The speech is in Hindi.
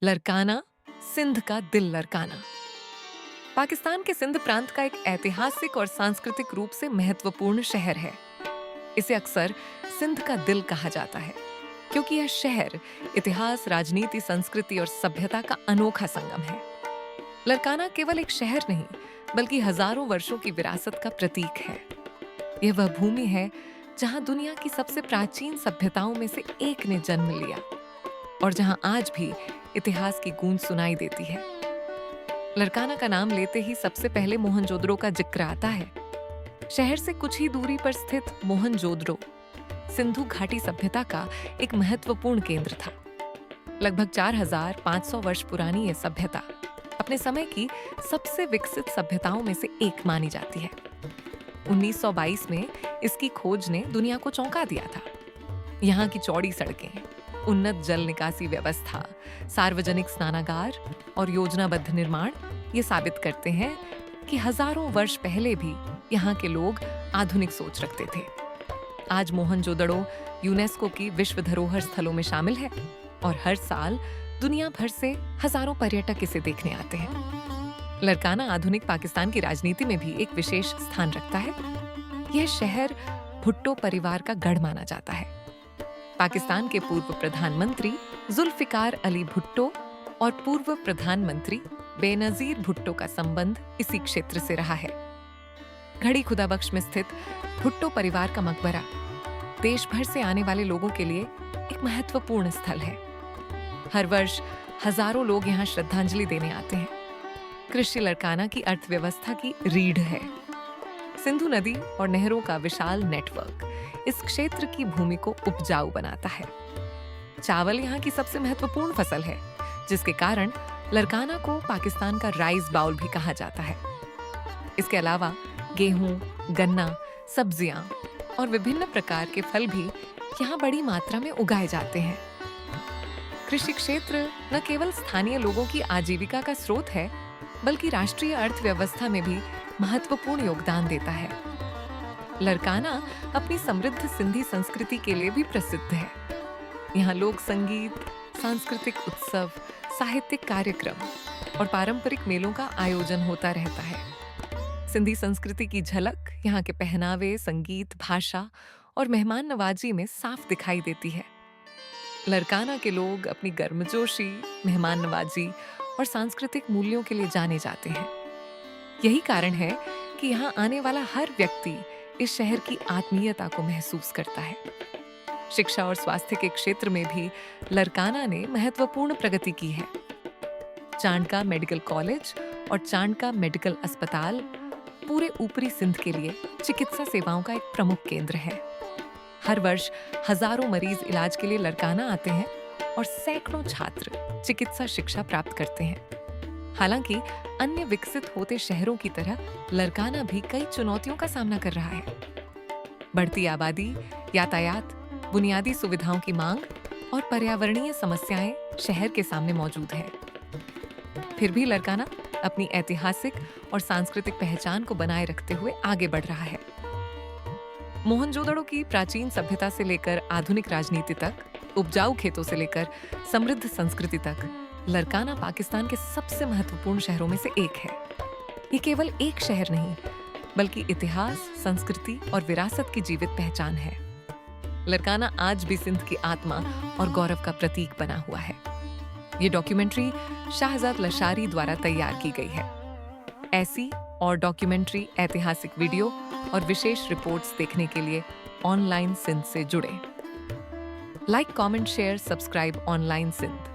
लरकाना, सिंध का दिल लरकाना। पाकिस्तान के सिंध प्रांत का एक ऐतिहासिक और सांस्कृतिक रूप से महत्वपूर्ण शहर है। इसे अक्सर सिंध का दिल कहा जाता है क्योंकि यह शहर इतिहास, राजनीति, संस्कृति और सभ्यता का अनोखा संगम है। लरकाना केवल एक शहर नहीं बल्कि हजारों वर्षों की विरासत का प्रतीक है। यह वह भूमि है जहां दुनिया की सबसे प्राचीन सभ्यताओं में से एक ने जन्म लिया और जहां आज भी इतिहास की गूंज सुनाई देती है। लरकाना का नाम लेते ही सबसे पहले मोहनजोदड़ो का जिक्र आता है। शहर से कुछ ही दूरी पर स्थित मोहनजोदड़ो सिंधु घाटी सभ्यता का एक महत्वपूर्ण केंद्र था। लगभग 4500 वर्ष पुरानी यह सभ्यता अपने समय की सबसे विकसित सभ्यताओं में से एक मानी जाती है। 1922 में इसकी खोज ने दुनिया को चौंका दिया था। यहाँ की चौड़ी सड़कें, उन्नत जल निकासी व्यवस्था, सार्वजनिक स्नानागार और योजनाबद्ध निर्माण ये साबित करते हैं कि हजारों वर्ष पहले भी यहाँ के लोग आधुनिक सोच रखते थे। आज मोहनजोदड़ो यूनेस्को की विश्व धरोहर स्थलों में शामिल है और हर साल दुनिया भर से हजारों पर्यटक इसे देखने आते हैं। लरकाना आधुनिक पाकिस्तान की राजनीति में भी एक विशेष स्थान रखता है। यह शहर भुट्टो परिवार का गढ़ माना जाता है। पाकिस्तान के पूर्व प्रधानमंत्री जुल्फिकार अली भुट्टो और पूर्व प्रधानमंत्री बेनजीर भुट्टो का संबंध इसी क्षेत्र से रहा है। घड़ी खुदाबख्श में स्थित भुट्टो परिवार का मकबरा देश भर से आने वाले लोगों के लिए एक महत्वपूर्ण स्थल है। हर वर्ष हजारों लोग यहाँ श्रद्धांजलि देने आते हैं। कृषि लरकाना की अर्थव्यवस्था की रीढ़ है। सिंधु नदी और नहरों का विशाल नेटवर्क इस क्षेत्र की भूमि को उपजाऊ बनाता है। चावल यहाँ की सबसे महत्वपूर्ण फसल है, जिसके कारण लरकाना को पाकिस्तान का राइस बाउल भी कहा जाता है। इसके अलावा गेहूं, गन्ना, सब्जियां और विभिन्न प्रकार के फल भी यहाँ बड़ी मात्रा में उगाए जाते हैं। कृषि क्षेत्र न केवल स्थानीय लोगों की आजीविका का स्रोत है, बल्कि राष्ट्रीय अर्थव्यवस्था में भी महत्वपूर्ण योगदान देता है। लरकाना अपनी समृद्ध सिंधी संस्कृति के लिए भी प्रसिद्ध है। यहाँ लोक संगीत, सांस्कृतिक उत्सव, साहित्यिक कार्यक्रम और पारंपरिक मेलों का आयोजन होता रहता है। सिंधी संस्कृति की झलक यहाँ के पहनावे, संगीत, भाषा और मेहमान नवाजी में साफ दिखाई देती है। लरकाना के लोग अपनी गर्मजोशी, मेहमान नवाजी और सांस्कृतिक मूल्यों के लिए जाने जाते हैं। यही कारण है कि यहाँ आने वाला हर व्यक्ति इस शहर की आत्मीयता को महसूस करता है। शिक्षा और स्वास्थ्य के क्षेत्र में भी लरकाना ने महत्वपूर्ण प्रगति की है। चांडका मेडिकल कॉलेज और चांडका मेडिकल अस्पताल पूरे ऊपरी सिंध के लिए चिकित्सा सेवाओं का एक प्रमुख केंद्र है। हर वर्ष हजारों मरीज इलाज के लिए लरकाना आते हैं और सैकड़ों छात्र चिकित्सा शिक्षा प्राप्त करते हैं। हालांकि अन्य विकसित होते शहरों की तरह लरकाना भी कई चुनौतियों का सामना कर रहा है। बढ़ती आबादी, यातायात, बुनियादी सुविधाओं की मांग और पर्यावरणीय समस्याएं शहर के सामने मौजूद हैं। फिर भी लरकाना अपनी ऐतिहासिक और सांस्कृतिक पहचान को बनाए रखते हुए आगे बढ़ रहा है। मोहनजोदड़ो की प्राचीन सभ्यता से लेकर आधुनिक राजनीति तक, उपजाऊ खेतों से लेकर समृद्ध संस्कृति तक, लरकाना पाकिस्तान के सबसे महत्वपूर्ण शहरों में से एक है। ये केवल एक शहर नहीं, बल्कि इतिहास, संस्कृति और विरासत की जीवित पहचान है। लरकाना आज भी सिंध की आत्मा और गौरव का प्रतीक बना हुआ है। ये डॉक्यूमेंट्री शाहजाद लशारी द्वारा तैयार की गई है। ऐसी और डॉक्यूमेंट्री, ऐतिहासिक वीडियो और विशेष रिपोर्ट्स देखने के लिए ऑनलाइन सिंध से जुड़ें। Like, comment, share, subscribe online Sindh.